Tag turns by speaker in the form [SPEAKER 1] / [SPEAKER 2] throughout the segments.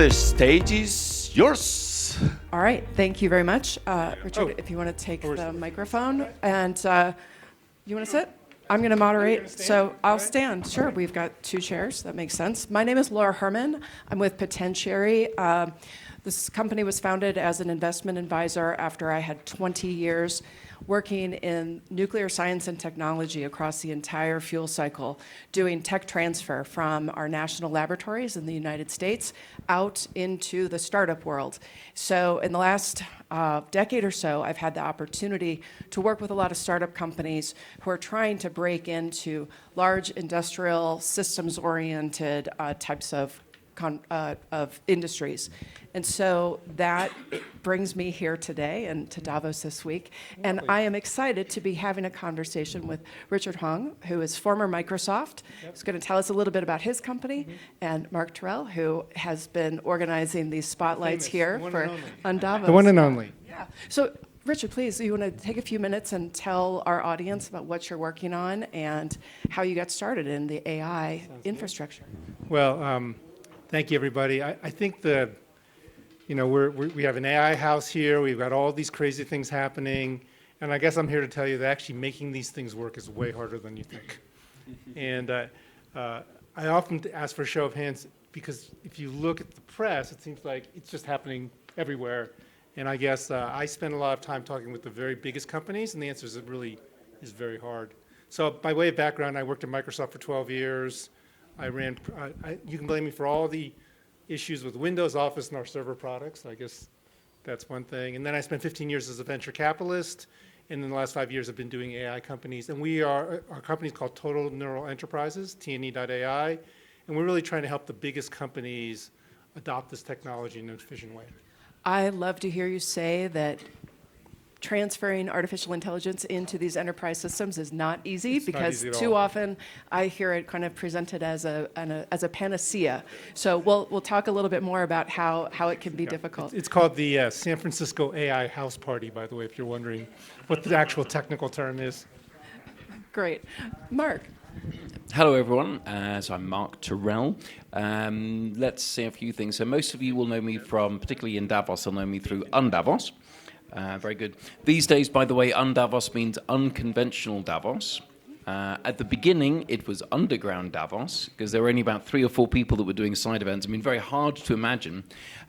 [SPEAKER 1] the stage is yours.
[SPEAKER 2] All right, thank you very much. Richard, if you want to take the microphone. And you want to sit? I'm going to moderate, so I'll stand. Sure, we've got two chairs. That makes sense. My name is Laura Herman. I'm with Potentiary. This company was founded as an investment advisor after I had 20 years working in nuclear science and technology across the entire fuel cycle, doing tech transfer from our national laboratories in the United States out into the startup world. So in the last decade or so, I've had the opportunity to work with a lot of startup companies who are trying to break into large industrial systems-oriented types of industries. And so that brings me here today and to Davos this week. And I am excited to be having a conversation with Richard Hung, who is former Microsoft. He's going to tell us a little bit about his company, and Mark Terrell, who has been organizing these spotlights here for unDavos.
[SPEAKER 3] The one and only.
[SPEAKER 2] Yeah. So Richard, please, you want to take a few minutes and tell our audience about what you're working on and how you got started in the AI infrastructure.
[SPEAKER 3] Well, thank you, everybody. I think we have an AI house here. We've got all these crazy things happening. And I guess I'm here to tell you that actually making these things work is way harder than you think. And I often ask for a show of hands because if you look at the press, it seems like it's just happening everywhere. And I guess I spend a lot of time talking with the very biggest companies, and the answer is it really is very hard. So by way of background, I worked at Microsoft for 12 years. You can blame me for all the issues with Windows, Office, and our server products. I guess that's one thing. And then I spent 15 years as a venture capitalist. And in the last 5 years, I've been doing AI companies. And our company is called Total Neural Enterprises, TNE.AI. And we're really trying to help the biggest companies adopt this technology in an efficient way.
[SPEAKER 2] I love to hear you say that transferring artificial intelligence into these enterprise systems is not easy, because too often I hear it kind of presented as a panacea. So we'll talk a little bit more about how it can be difficult.
[SPEAKER 3] It's called the San Francisco AI House Party, by the way, if you're wondering what the actual technical term is.
[SPEAKER 2] Great. Mark.
[SPEAKER 1] Hello, everyone. So I'm Mark Terrell. Let's say a few things. So most of you will know me from, particularly in Davos, will know me through unDavos. Very good. These days, by the way, unDavos means unconventional Davos. At the beginning, it was underground Davos, because there were only about 3 or 4 people that were doing side events. I mean, very hard to imagine.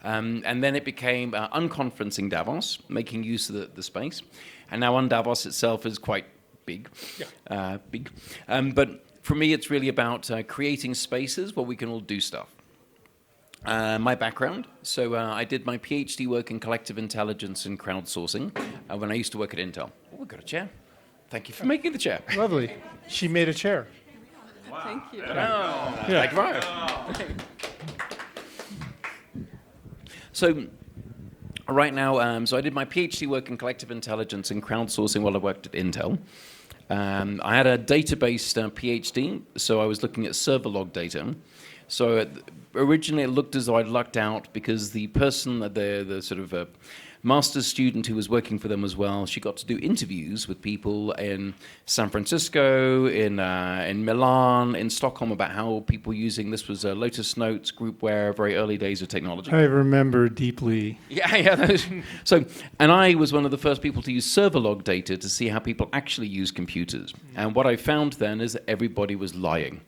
[SPEAKER 1] And then it became unconferencing Davos, making use of the space. And now unDavos itself is quite big. Yeah. But for me, it's really about creating spaces where we can all do stuff. My background, so I did my PhD work in collective intelligence and crowdsourcing when I used to work at Intel. Oh, we've got a chair. Thank you for making the chair.
[SPEAKER 3] Lovely. She made a chair.
[SPEAKER 2] Wow. Thank you.
[SPEAKER 1] Oh, yeah. Thank you. So right now, so I did my PhD work in collective intelligence and crowdsourcing while I worked at Intel. I had a database PhD, so I was looking at server log data. So originally it looked as though I'd lucked out because the person, the sort of master's student who was working for them as well, she got to do interviews with people in San Francisco, in Milan, in Stockholm about how people using, this was Lotus Notes, groupware, very early days of technology.
[SPEAKER 3] I remember deeply.
[SPEAKER 1] Yeah. So, and I was one of the first people to use server log data to see how people actually use computers. And what I found then is that everybody was lying.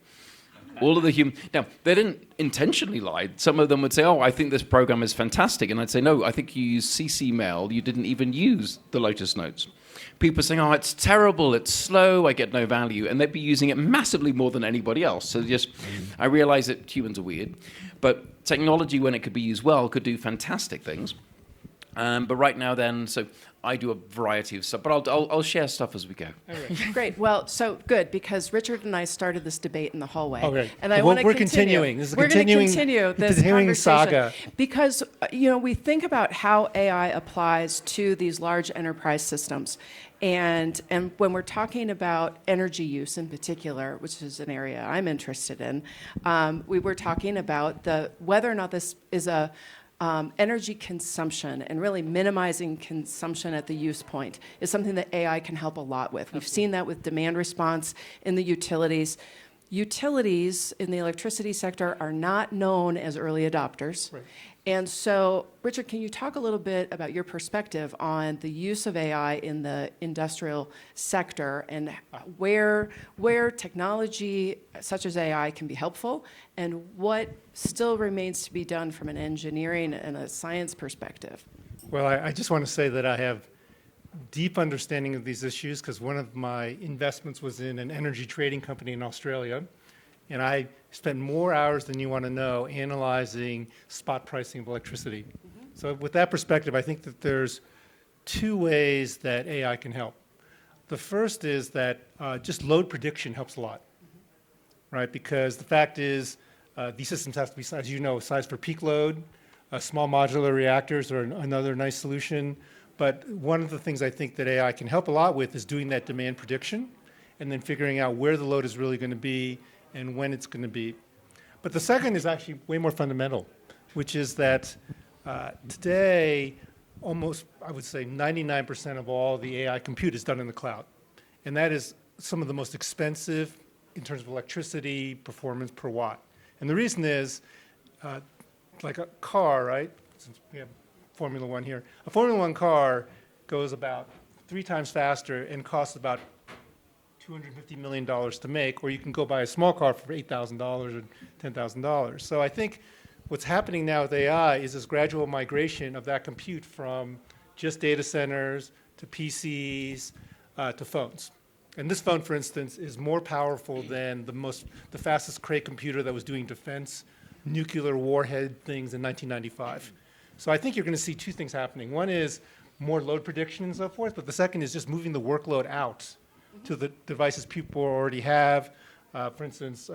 [SPEAKER 1] All of the now, they didn't intentionally lie. Some of them would say, oh, I think this program is fantastic. And I'd say, no, I think you use CC Mail. You didn't even use the Lotus Notes. People saying, oh, it's terrible, it's slow, I get no value. And they'd be using it massively more than anybody else. So I realized that humans are weird. But technology, when it could be used well, could do fantastic things. But right now then, so I do a variety of stuff, but I'll share stuff as we go.
[SPEAKER 2] Great. Well, so good, because Richard and I started this debate in the hallway.
[SPEAKER 3] Okay.
[SPEAKER 2] And I want to continue.
[SPEAKER 3] This is
[SPEAKER 2] We're going to continue this conversation
[SPEAKER 3] saga.
[SPEAKER 2] Because we think about how AI applies to these large enterprise systems. And when we're talking about energy use in particular, which is an area I'm interested in, we were talking about whether or not this is a energy consumption, and really minimizing consumption at the use point is something that AI can help a lot with. We've seen that with demand response in the utilities. utilities in the electricity sector are not known as early adopters.
[SPEAKER 3] Right.
[SPEAKER 2] And so, Richard, can you talk a little bit about your perspective on the use of AI in the industrial sector and where technology such as AI can be helpful and what still remains to be done from an engineering and a science perspective?
[SPEAKER 3] Well, I just want to say that I have deep understanding of these issues because one of my investments was in an energy trading company in Australia. And I spent more hours than you want to know analyzing spot pricing of electricity. So with that perspective, I think that there's two ways that AI can help. The first is that just load prediction helps a lot, right? Because the fact is these systems have to be, as you know, sized for peak load. Small modular reactors are another nice solution. But one of the things I think that AI can help a lot with is doing that demand prediction and then figuring out where the load is really going to be and when it's going to be. But the second is actually way more fundamental, which is that today, almost, I would say, 99% of all the AI compute is done in the cloud. And that is some of the most expensive in terms of electricity, performance per watt. And the reason is, like a car, right? Since we have Formula One here. A Formula One car goes about 3 times faster and costs about $250 million to make, or you can go buy a small car for $8,000 or $10,000. So I think what's happening now with AI is this gradual migration of that compute from just data centers to PCs to phones. And this phone, for instance, is more powerful than the fastest Cray computer that was doing defense nuclear warhead things in 1995. So I think you're going to see two things happening. One is more load prediction and so forth, but the second is just moving the workload out to the devices people already have. For instance,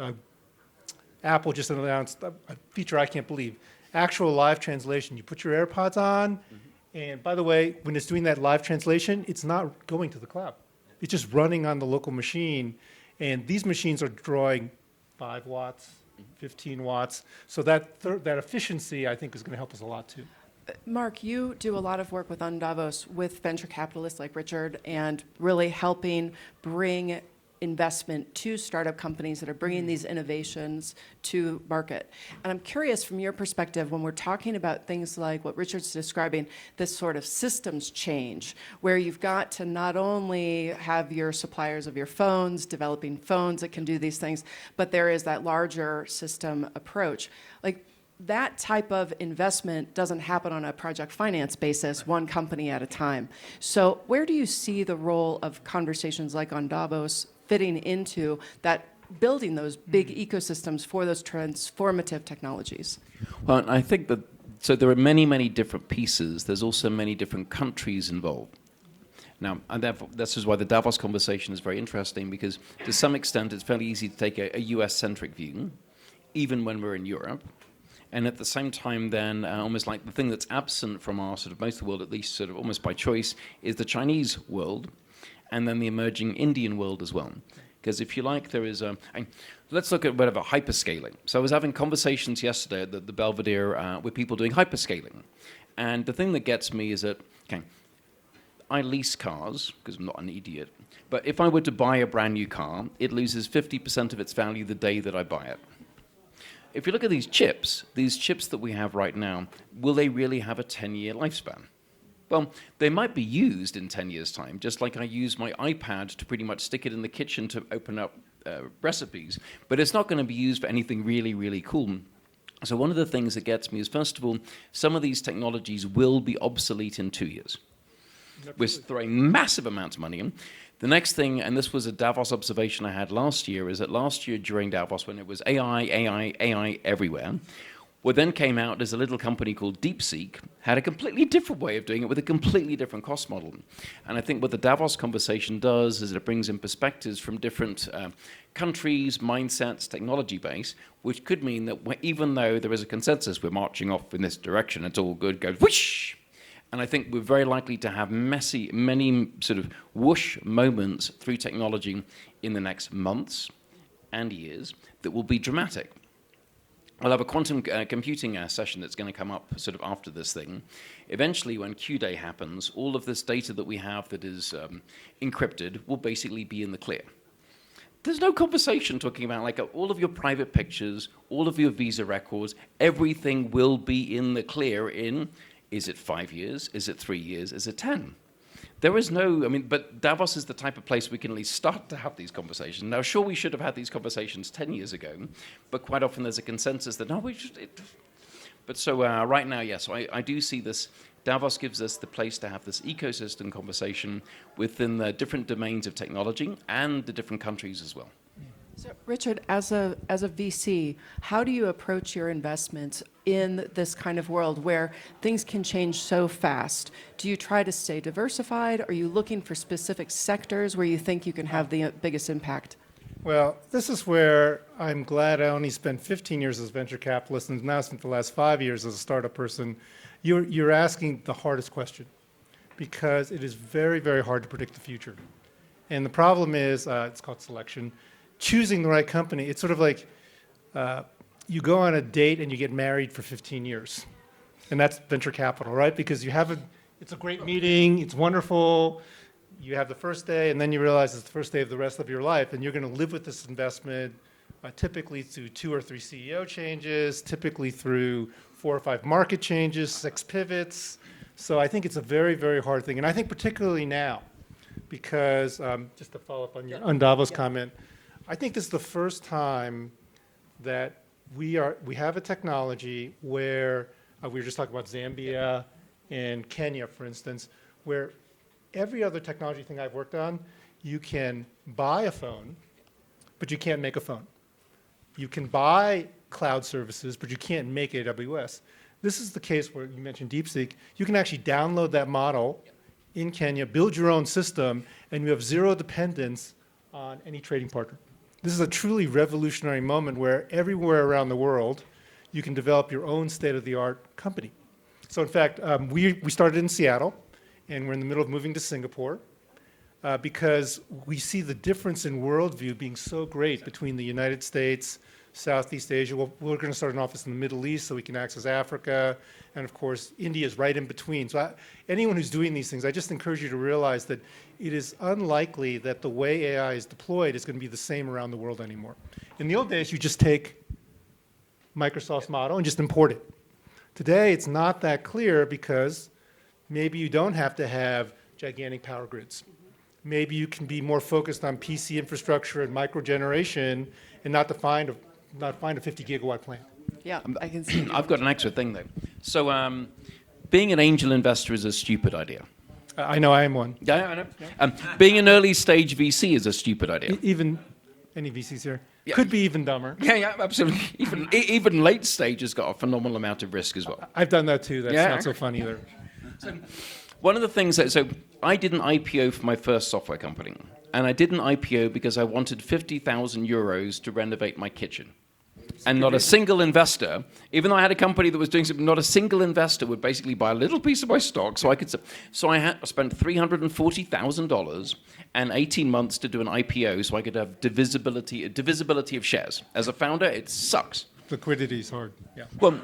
[SPEAKER 3] Apple just announced a feature I can't believe. Actual live translation. You put your AirPods on, and by the way, when it's doing that live translation, it's not going to the cloud. It's just running on the local machine, and these machines are drawing 5 watts, 15 watts. So that efficiency, I think, is going to help us a lot, too.
[SPEAKER 2] Mark, you do a lot of work with unDavos with venture capitalists like Richard and really helping bring investment to startup companies that are bringing these innovations to market. And I'm curious from your perspective, when we're talking about things like what Richard's describing, this sort of systems change, where you've got to not only have your suppliers of your phones developing phones that can do these things, but there is that larger system approach. Like, that type of investment doesn't happen on a project finance basis, one company at a time. So where do you see the role of conversations like unDavos fitting into that, building those big ecosystems for those transformative technologies?
[SPEAKER 1] Well, I think that, so there are many, many different pieces. There's also many different countries involved. Now, and therefore, this is why the Davos conversation is very interesting, because to some extent it's fairly easy to take a US-centric view, even when we're in Europe. And at the same time, then, almost like the thing that's absent from our sort of most of the world, at least sort of almost by choice, is the Chinese world, and then the emerging Indian world as well. Because if you like, there is let's look at whatever, hyperscaling. So I was having conversations yesterday at the Belvedere with people doing hyperscaling. And the thing that gets me is that, okay, I lease cars, because I'm not an idiot, but if I were to buy a brand new car, it loses 50% of its value the day that I buy it. If you look at these chips that we have right now, will they really have a 10-year lifespan? Well, they might be used in 10 years' time, just like I use my iPad to pretty much stick it in the kitchen to open up recipes, but it's not going to be used for anything really, really cool. So one of the things that gets me is, first of all, some of these technologies will be obsolete in 2 years. We're throwing massive amounts of money in. The next thing, and this was a Davos observation I had last year, is that last year during Davos, when it was AI everywhere, what then came out is a little company called DeepSeek had a completely different way of doing it with a completely different cost model. And I think what the Davos conversation does is it brings in perspectives from different countries, mindsets, technology base, which could mean that even though there is a consensus, we're marching off in this direction, it's all good, goes whoosh. And I think we're very likely to have many sort of whoosh moments through technology in the next months and years that will be dramatic. I'll have a quantum computing session that's going to come up sort of after this thing. Eventually, when Q-Day happens, all of this data that we have that is encrypted will basically be in the clear. there's no conversation talking about like all of your private pictures, all of your visa records, everything will be in the clear in, is it 5 years, is it 3 years, is it 10? There is no, I mean, but Davos is the type of place we can at least start to have these conversations. Now, sure, we should have had these conversations 10 years ago, but quite often there's a consensus that, no, we should. But so right now, yes, I do see this. Davos gives us the place to have this ecosystem conversation within the different domains of technology and the different countries as well.
[SPEAKER 2] So, Richard, as a VC, how do you approach your investments in this kind of world where things can change so fast? Do you try to stay diversified? Are you looking for specific sectors where you think you can have the biggest impact?
[SPEAKER 3] Well, this is where I'm glad I only spent 15 years as a venture capitalist and now spent the last 5 years as a startup person. You're asking the hardest question because it is very, very hard to predict the future. And the problem is, it's called selection. Choosing the right company, it's sort of like you go on a date and you get married for 15 years. And that's venture capital, right? Because it's a great meeting, it's wonderful, you have the first day, and then you realize it's the first day of the rest of your life, and you're going to live with this investment typically through 2 or 3 CEO changes, typically through 4 or 5 market changes, 6 pivots. So I think it's a very, very hard thing. And I think particularly now, because just to follow up on your unDavos comment, I think this is the first time that we have a technology where, we were just talking about Zambia and Kenya, for instance, where every other technology thing I've worked on, you can buy a phone, but you can't make a phone. You can buy cloud services, but you can't make AWS. This is the case where you mentioned DeepSeek. You can actually download that model in Kenya, build your own system, and you have zero dependence on any trading partner. This is a truly revolutionary moment where everywhere around the world, you can develop your own state-of-the-art company. So in fact, we started in Seattle, and we're in the middle of moving to Singapore because we see the difference in worldview being so great between the United States, Southeast Asia. Well, we're going to start an office in the Middle East so we can access Africa, and of course, India is right in between. So anyone who's doing these things, I just encourage you to realize that it is unlikely that the way AI is deployed is going to be the same around the world anymore. In the old days, you just take Microsoft's model and just import it. Today, it's not that clear because maybe you don't have to have gigantic power grids. Maybe you can be more focused on PC infrastructure and microgeneration and not find a 50 gigawatt plant.
[SPEAKER 2] Yeah, I can see.
[SPEAKER 1] I've got an extra thing though. So being an angel investor is a stupid idea.
[SPEAKER 3] I know I am one.
[SPEAKER 1] Yeah, I know. Being an early stage VC is a stupid idea.
[SPEAKER 3] Even any VCs here
[SPEAKER 1] Yeah.
[SPEAKER 3] could be even dumber.
[SPEAKER 1] Yeah, absolutely. Even late stage has got a phenomenal amount of risk as well.
[SPEAKER 3] I've done that too. That's
[SPEAKER 1] Yeah.
[SPEAKER 3] not so fun either.
[SPEAKER 1] One of the things so I did an IPO for my first software company, and I did an IPO because I wanted 50,000 euros to renovate my kitchen. And not a single investor, even though I had a company that was doing something, not a single investor would basically buy a little piece of my stock. So I spent $340,000 and 18 months to do an IPO so I could have divisibility of shares. As a founder, it sucks.
[SPEAKER 3] Liquidity is hard. Yeah.
[SPEAKER 1] Well,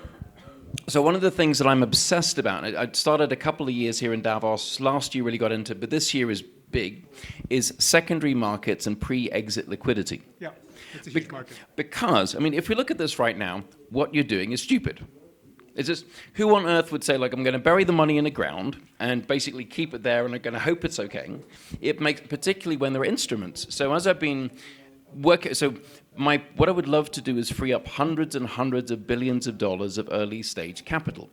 [SPEAKER 1] so one of the things that I'm obsessed about, I started a couple of years here in Davos, last year really got into it, but this year is big, is secondary markets and pre-exit liquidity.
[SPEAKER 3] Yeah, it's a huge market.
[SPEAKER 1] Because, I mean, if we look at this right now, what you're doing is stupid. It's just, who on earth would say, like, I'm going to bury the money in the ground and basically keep it there and I'm going to hope it's okay? It makes, particularly when there are instruments. So as I've been working, what I would love to do is free up hundreds and hundreds of billions of dollars of early stage capital.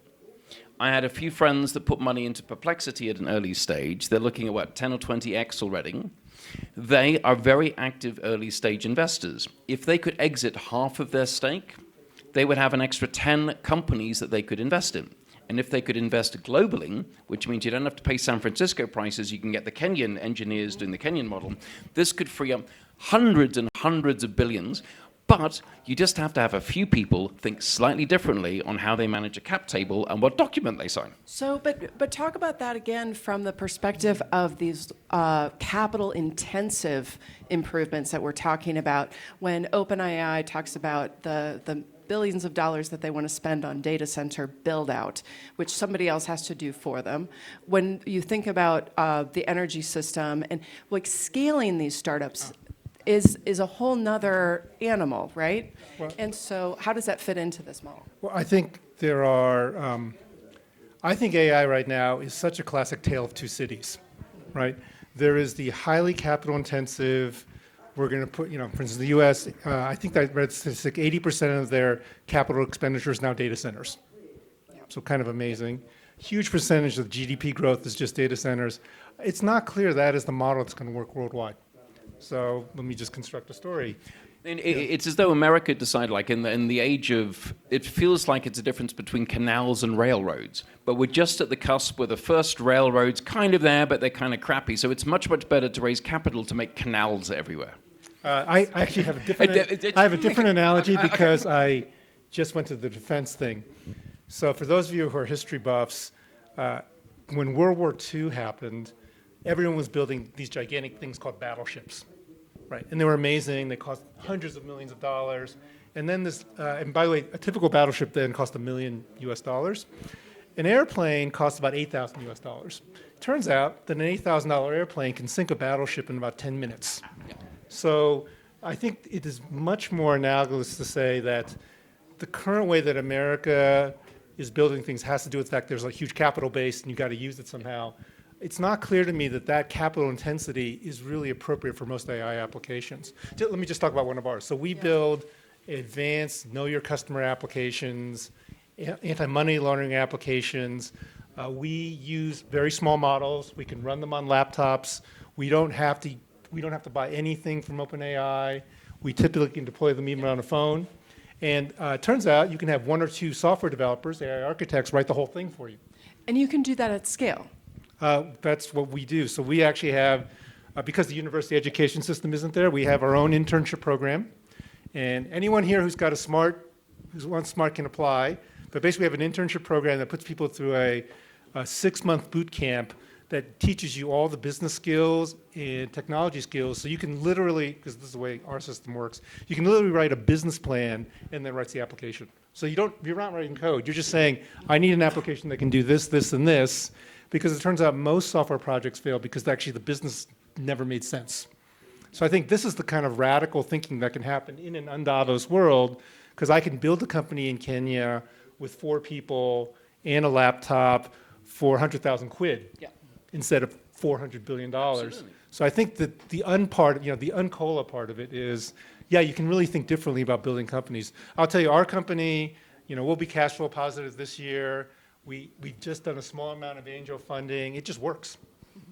[SPEAKER 1] I had a few friends that put money into Perplexity at an early stage. They're looking at, what, 10 or 20x already. They are very active early stage investors. If they could exit half of their stake, they would have an extra 10 companies that they could invest in. And if they could invest globally, which means you don't have to pay San Francisco prices, you can get the Kenyan engineers doing the Kenyan model, this could free up hundreds and hundreds of billions. But you just have to have a few people think slightly differently on how they manage a cap table and what document they sign.
[SPEAKER 2] So, but talk about that again from the perspective of these capital-intensive improvements that we're talking about. When OpenAI talks about the billions of dollars that they want to spend on data center build-out, which somebody else has to do for them. When you think about the energy system and like scaling these startups, is a whole nother animal, right?
[SPEAKER 3] Well-
[SPEAKER 2] And so how does that fit into this model?
[SPEAKER 3] Well, I think there are, I think AI right now is such a classic tale of two cities, right? There is the highly capital intensive, we're going to put, for instance, the US, I think I read statistic, 80% of their capital expenditure is now data centers. So kind of amazing. Huge percentage of GDP growth is just data centers. It's not clear that is the model that's going to work worldwide. So let me just construct a story.
[SPEAKER 1] And it's as though America decided, like in the age of, it feels like it's a difference between canals and railroads. But we're just at the cusp where the first railroads kind of there, but they're kind of crappy. So it's much, much better to raise capital to make canals everywhere.
[SPEAKER 3] I actually have a different analogy because I just went to the defense thing. So for those of you who are history buffs, when World War II happened, everyone was building these gigantic things called battleships, right? And they were amazing. They cost hundreds of millions of dollars. And then and by the way, a typical battleship then cost $1 million US. An airplane costs about $8,000 US. Turns out that an $8,000 airplane can sink a battleship in about 10 minutes. So I think it is much more analogous to say that the current way that America is building things has to do with the fact there's a huge capital base and you've got to use it somehow. It's not clear to me that that capital intensity is really appropriate for most AI applications. Let me just talk about one of ours. So we build advanced know your customer applications, anti-money laundering applications. We use very small models. We can run them on laptops. We don't have to buy anything from OpenAI. We typically can deploy them even on a phone. And it turns out you can have one or two software developers, AI architects, write the whole thing for you.
[SPEAKER 2] And you can do that at scale.
[SPEAKER 3] That's what we do. So we actually have, because the university education system isn't there, we have our own internship program. And anyone here who wants smart can apply. But basically we have an internship program that puts people through a 6-month boot camp that teaches you all the business skills and technology skills. So you can literally, because this is the way our system works, you can literally write a business plan and then writes the application. So you're not writing code. You're just saying, I need an application that can do this, this, and this, because it turns out most software projects fail because actually the business never made sense. So I think this is the kind of radical thinking that can happen in an unDavos world, because I can build a company in Kenya with 4 people and a laptop for 100,000 quid. Yeah. Instead of $400 billion. Absolutely. So I think that the uncola part of it is, you can really think differently about building companies. I'll tell you, our company, we'll be cash flow positive this year. We've just done a small amount of angel funding. It just works.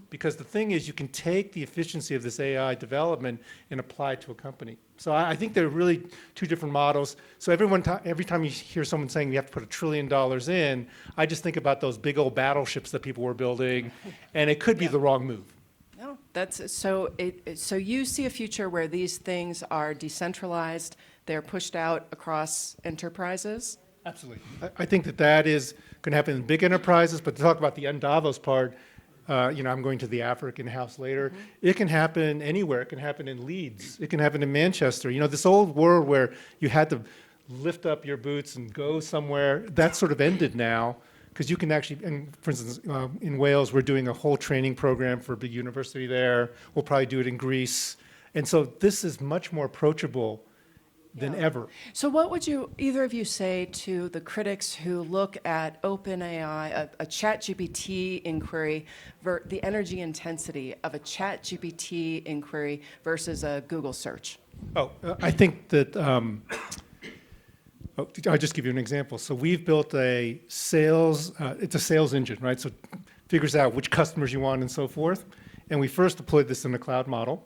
[SPEAKER 3] Because the thing is, you can take the efficiency of this AI development and apply it to a company. So I think they're really two different models. So every time you hear someone saying you have to put $1 trillion in, I just think about those big old battleships that people were building, and it could be the wrong move.
[SPEAKER 2] No, that's so. So you see a future where these things are decentralized, they're pushed out across enterprises.
[SPEAKER 3] Absolutely. I think that is going to happen in big enterprises. But to talk about the unDavos part. I'm going to the African house later. Mm-hmm. It can happen anywhere. It can happen in Leeds. It can happen in Manchester. This old world where you had to lift up your boots and go somewhere, that sort of ended now, because you can actually, and for instance, in Wales, we're doing a whole training program for a big university there. We'll probably do it in Greece. And so this is much more approachable than ever.
[SPEAKER 2] So what would either of you say to the critics who look at OpenAI, a ChatGPT inquiry, the energy intensity of a ChatGPT inquiry versus a Google search?
[SPEAKER 3] I think that, I'll just give you an example. So we've built it's a sales engine, right? So it figures out which customers you want and so forth. And we first deployed this in a cloud model.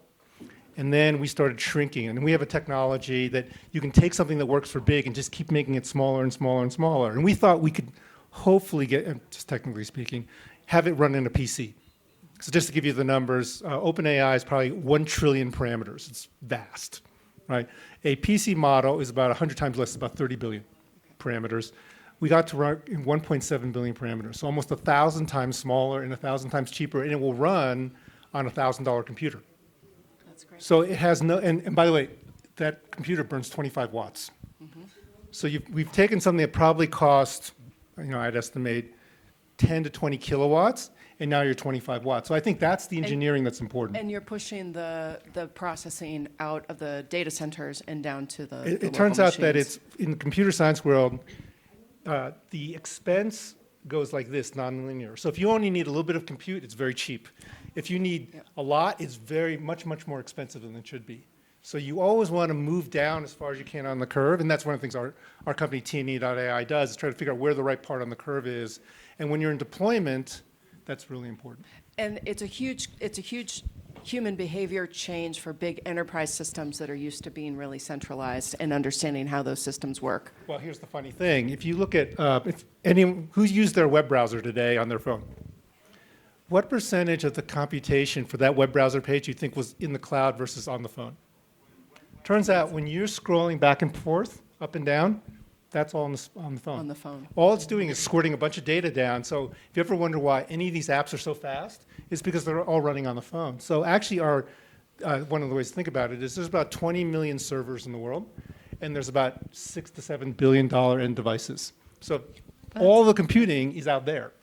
[SPEAKER 3] And then we started shrinking. And we have a technology that you can take something that works for big and just keep making it smaller and smaller and smaller. And we thought we could hopefully just technically speaking, have it run in a PC. So just to give you the numbers, OpenAI is probably 1 trillion parameters. It's vast, right? A PC model is about 100 times less, about 30 billion parameters. We got to run 1.7 billion parameters, so almost 1,000 times smaller and 1,000 times cheaper, and it will run on a $1,000 computer.
[SPEAKER 2] Great.
[SPEAKER 3] So it has and by the way, that computer burns 25 watts. Mm-hmm. So we've taken something that probably cost, I'd estimate 10 to 20 kilowatts, and now you're 25 watts. So I think that's the engineering that's important.
[SPEAKER 2] And you're pushing the processing out of the data centers and down to the
[SPEAKER 3] It
[SPEAKER 2] local
[SPEAKER 3] turns out that
[SPEAKER 2] machines.
[SPEAKER 3] it's, in the computer science world, the expense goes like this, nonlinear. So if you only need a little bit of compute, it's very cheap. If you need a lot, it's very much more expensive than it should be. So you always want to move down as far as you can on the curve, and that's one of the things our company TNE.AI does, is try to figure out where the right part on the curve is. And when you're in deployment, that's really important.
[SPEAKER 2] And it's a huge human behavior change for big enterprise systems that are used to being really centralized and understanding how those systems work.
[SPEAKER 3] Well, here's the funny thing. If you look at, who's used their web browser today on their phone? What percentage of the computation for that web browser page you think was in the cloud versus on the phone? Turns out when you're scrolling back and forth, up and down, that's all on the phone.
[SPEAKER 2] On the phone.
[SPEAKER 3] All it's doing is squirting a bunch of data down. So if you ever wonder why any of these apps are so fast, it's because they're all running on the phone. So actually one of the ways to think about it is there's about 20 million servers in the world, and there's about $6 to $7 billion end devices. So all the computing is out there.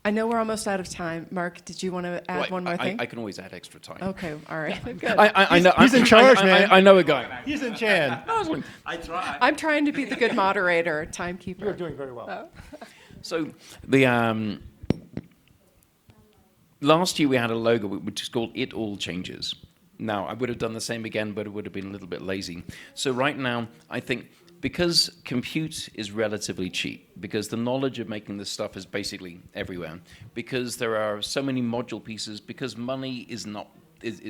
[SPEAKER 2] I know we're almost out of time. Mark, did you want to add one more thing?
[SPEAKER 1] I can always add extra time.
[SPEAKER 2] Okay, all right. Good.
[SPEAKER 1] I know.
[SPEAKER 3] He's in charge, man.
[SPEAKER 1] I know a guy.
[SPEAKER 3] He's in Chan.
[SPEAKER 4] I try.
[SPEAKER 2] I'm trying to be the good moderator, timekeeper.
[SPEAKER 3] You're doing very well.
[SPEAKER 1] So the last year we had a logo which is called "It All Changes." Now I would have done the same again, but it would have been a little bit lazy. So right now, I think because compute is relatively cheap, because the knowledge of making this stuff is basically everywhere, because there are so many module pieces, because money is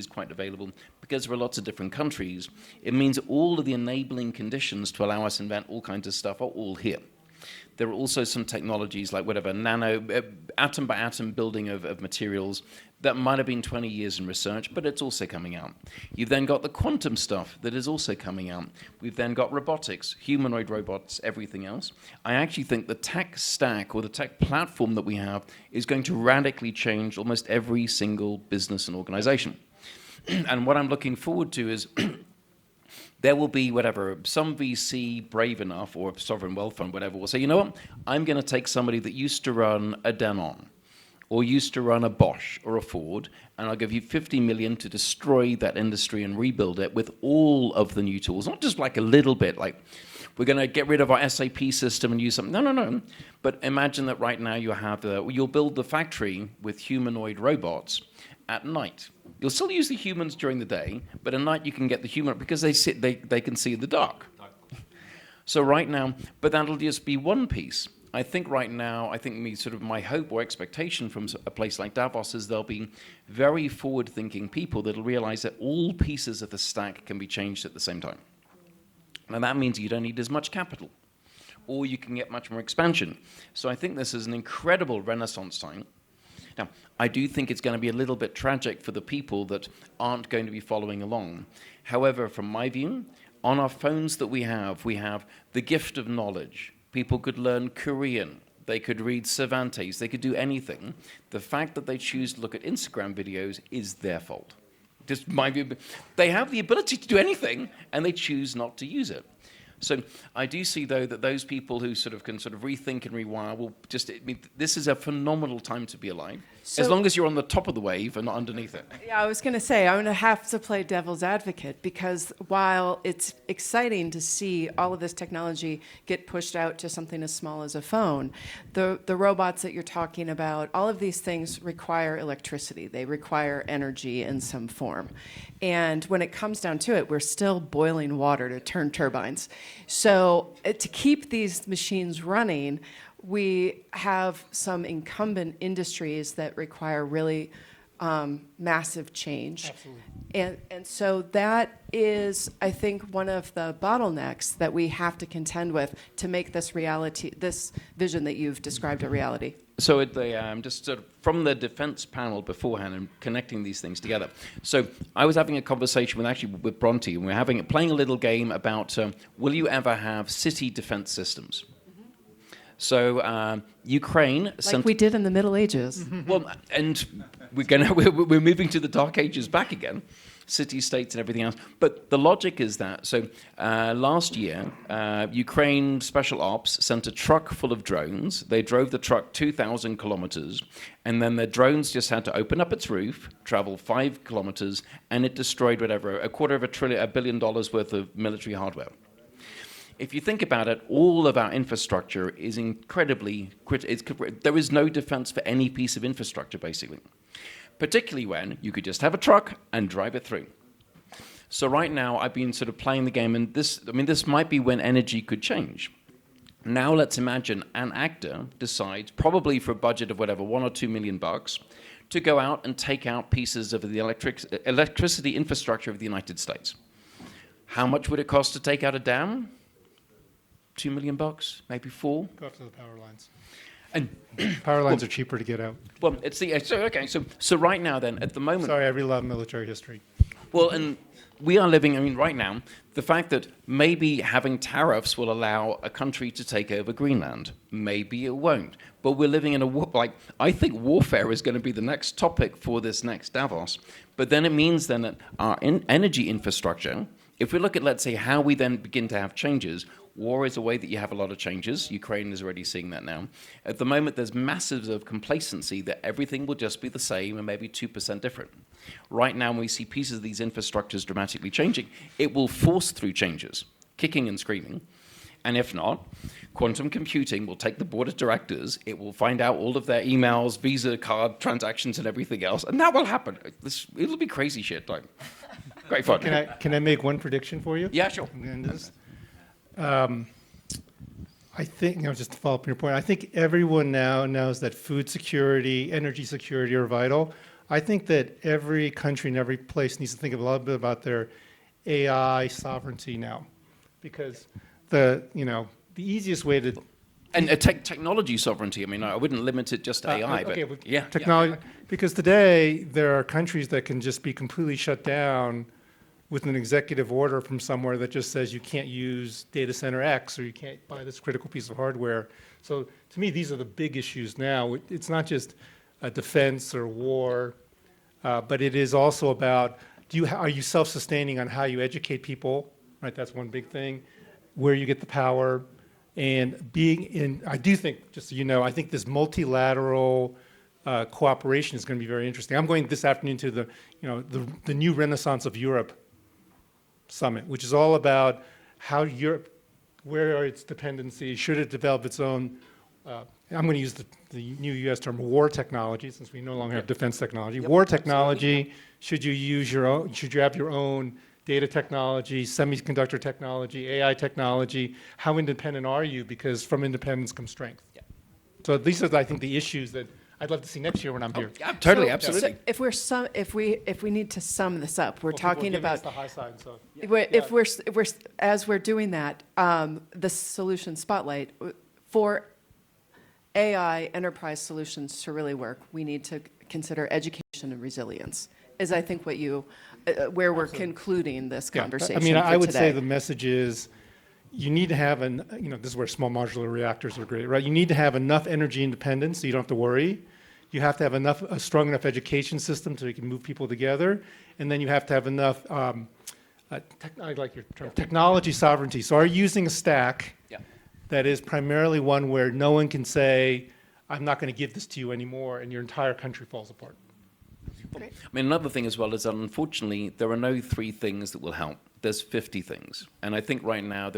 [SPEAKER 1] quite available, because there are lots of different countries, it means all of the enabling conditions to allow us to invent all kinds of stuff are all here. There are also some technologies like atom by atom building of materials that might have been 20 years in research, but it's also coming out. You've then got the quantum stuff that is also coming out. We've then got robotics, humanoid robots, everything else. I actually think the tech stack or the tech platform that we have is going to radically change almost every single business and organization. And what I'm looking forward to is there will be some VC brave enough, or a sovereign wealth fund, whatever, will say, you know what, I'm going to take somebody that used to run a Danone, or used to run a Bosch or a Ford, and I'll give you 50 million to destroy that industry and rebuild it with all of the new tools, not just like a little bit, like we're going to get rid of our SAP system and use something. No. But imagine that right now you'll build the factory with humanoid robots at night. You'll still use the humans during the day, but at night you can get the human, because they can see in the dark. So right now, but that'll just be one piece. I think right now, my hope or expectation from a place like Davos is there'll be very forward-thinking people that'll realize that all pieces of the stack can be changed at the same time. And that means you don't need as much capital, or you can get much more expansion. So I think this is an incredible renaissance time. Now, I do think it's going to be a little bit tragic for the people that aren't going to be following along. However, from my view, on our phones that we have the gift of knowledge. People could learn Korean. They could read Cervantes. They could do anything. The fact that they choose to look at Instagram videos is their fault. Just my view. They have the ability to do anything, and they choose not to use it. So I do see, though, that those people who can rethink and rewire will this is a phenomenal time to be alive, as long as you're on the top of the wave and not underneath it.
[SPEAKER 2] Yeah, I was going to say, I'm going to have to play devil's advocate, because while it's exciting to see all of this technology get pushed out to something as small as a phone, the robots that you're talking about, all of these things require electricity. They require energy in some form. And when it comes down to it, we're still boiling water to turn turbines. So to keep these machines running, we have some incumbent industries that require really massive change.
[SPEAKER 3] Absolutely.
[SPEAKER 2] And so that is, I think, one of the bottlenecks that we have to contend with to make this reality, this vision that you've described, a reality.
[SPEAKER 1] So just from the defense panel beforehand and connecting these things together. So I was having a conversation with Bronte, and we're playing a little game about will you ever have city defense systems? So Ukraine...
[SPEAKER 2] Like we did in the Middle Ages.
[SPEAKER 1] Well, and we're moving to the dark ages back again, city-states and everything else. But the logic is that, so last year, Ukraine Special Ops sent a truck full of drones. They drove the truck 2,000 kilometers, and then the drones just had to open up its roof, travel 5 kilometers, and it destroyed whatever, $250 billion worth of military hardware. If you think about it, all of our infrastructure is incredibly critical. There is no defense for any piece of infrastructure, basically. Particularly when you could just have a truck and drive it through. So right now, I've been sort of playing the game, and this might be when energy could change. Now let's imagine an actor decides, probably for a budget of whatever, $1 or $2 million, to go out and take out pieces of the electricity infrastructure of the United States. How much would it cost to take out a dam? $2 million, maybe 4.
[SPEAKER 3] Go up to the power lines.
[SPEAKER 1] And
[SPEAKER 3] power lines are cheaper to get out.
[SPEAKER 1] Well, it's the so right now then at the moment.
[SPEAKER 3] Sorry, I really love military history.
[SPEAKER 1] Well, and we are living. I mean, right now, the fact that maybe having tariffs will allow a country to take over Greenland, maybe it won't. But we're living in a war. Like, I think warfare is going to be the next topic for this next Davos. But then it means then that our energy infrastructure. If we look at, let's say, how we then begin to have changes, war is a way that you have a lot of changes. Ukraine is already seeing that now. At the moment, there's masses of complacency that everything will just be the same and maybe 2% different. Right now, when we see pieces of these infrastructures dramatically changing, it will force through changes, kicking and screaming. And if not, quantum computing will take the board of directors, it will find out all of their emails, Visa card transactions, and everything else, and that will happen. It'll be crazy shit, like. Great fun.
[SPEAKER 3] Can I make one prediction for you?
[SPEAKER 1] Yeah, sure.
[SPEAKER 3] I think, just to follow up on your point, I think everyone now knows that food security, energy security are vital. I think that every country and every place needs to think a little bit about their AI sovereignty now, because the easiest way to
[SPEAKER 1] and technology sovereignty. I mean, I wouldn't limit it just to AI, but yeah,
[SPEAKER 3] technology. Yeah. Because today there are countries that can just be completely shut down with an executive order from somewhere that just says you can't use data center X or you can't buy this critical piece of hardware. So to me, these are the big issues now. It's not just defense or war, but it is also about are you self-sustaining on how you educate people, right? That's one big thing. Where you get the power, and being in. I do think, just so you know, I think this multilateral cooperation is going to be very interesting. I'm going this afternoon to the new Renaissance of Europe summit, which is all about how Europe, where are its dependencies, should it develop its own, I'm going to use the new US term, war technology, since we no longer have defense technology. War technology, should you have your own data technology, semiconductor technology, AI technology, how independent are you? Because from independence comes strength. Yeah. So these are, I think, the issues that I'd love to see next year when I'm here.
[SPEAKER 1] Yeah, totally, absolutely.
[SPEAKER 2] So if we need to sum this up, we're talking about
[SPEAKER 3] the high side. So
[SPEAKER 2] if we're as we're doing that, the solution spotlight for AI enterprise solutions to really work, we need to consider education and resilience. Is I think what you where we're concluding this conversation.
[SPEAKER 3] I mean, I would
[SPEAKER 2] today.
[SPEAKER 3] say the message is. You need to have this is where small modular reactors are great, right? You need to have enough energy independence so you don't have to worry. You have to have a strong enough education system so you can move people together. And then you have to have enough, I like your term, technology sovereignty. So are you using a stack that is primarily one where no one can say, I'm not going to give this to you anymore, and your entire country falls apart?
[SPEAKER 1] I mean, another thing as well is that unfortunately, there are no 3 things that will help. There's 50 things. And I think right now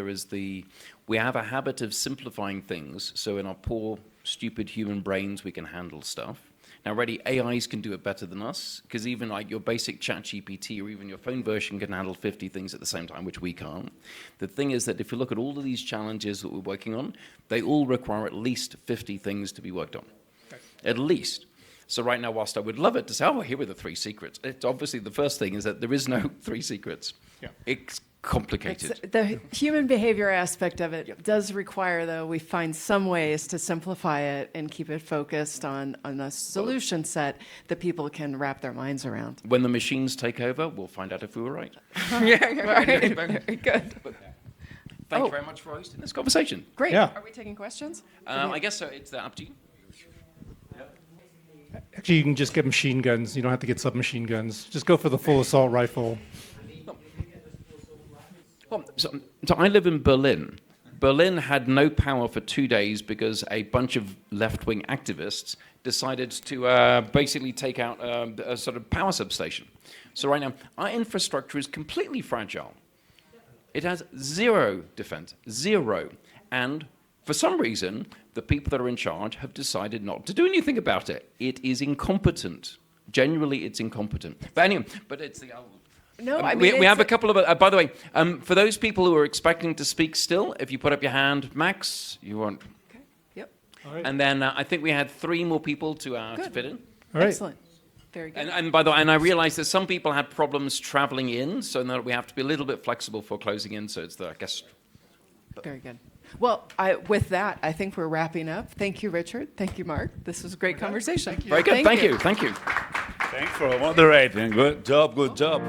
[SPEAKER 1] we have a habit of simplifying things. So in our poor, stupid human brains, we can handle stuff. Now, already AIs can do it better than us, because even like your basic ChatGPT or even your phone version can handle 50 things at the same time, which we can't. The thing is that if you look at all of these challenges that we're working on, they all require at least 50 things to be worked on. Okay. At least. So right now, whilst I would love it to say, oh, here are the 3 secrets, it's obviously the first thing is that there is no 3 secrets. Yeah. It's complicated.
[SPEAKER 2] The human behavior aspect of it does require, though, we find some ways to simplify it and keep it focused on a solution set that people can wrap their minds around.
[SPEAKER 1] When the machines take over, we'll find out if we were right.
[SPEAKER 2] Right. Very good.
[SPEAKER 1] Thank you very much for hosting this conversation.
[SPEAKER 2] Great.
[SPEAKER 3] Yeah.
[SPEAKER 2] Are we taking questions?
[SPEAKER 1] I guess so. It's up to you.
[SPEAKER 3] Actually, you can just get machine guns. You don't have to get submachine guns. Just go for the full assault rifle.
[SPEAKER 1] Well, so I live in Berlin. Berlin had no power for 2 days because a bunch of left-wing activists decided to basically take out a sort of power substation. So right now, our infrastructure is completely fragile. It has zero defense, zero. And for some reason, the people that are in charge have decided not to do anything about it. It is incompetent. Genuinely, it's incompetent. But anyway, but it's the...
[SPEAKER 2] No, I mean,
[SPEAKER 1] we have a couple of... by the way, for those people who are expecting to speak still, if you put up your hand, Max, you won't.
[SPEAKER 2] Okay. Yep.
[SPEAKER 3] All right.
[SPEAKER 1] And then I think we had 3 more people to fit in.
[SPEAKER 3] All right.
[SPEAKER 2] Excellent. Very good.
[SPEAKER 1] And by the way, and I realized that some people had problems traveling in, so that we have to be a little bit flexible for closing in. So it's the, I guess.
[SPEAKER 2] Very good. Well, with that, I think we're wrapping up. Thank you, Richard. Thank you, Mark. This was a great conversation.
[SPEAKER 1] Very good. Thank you. Thank you.
[SPEAKER 4] Thanks for moderating. Good job, good job.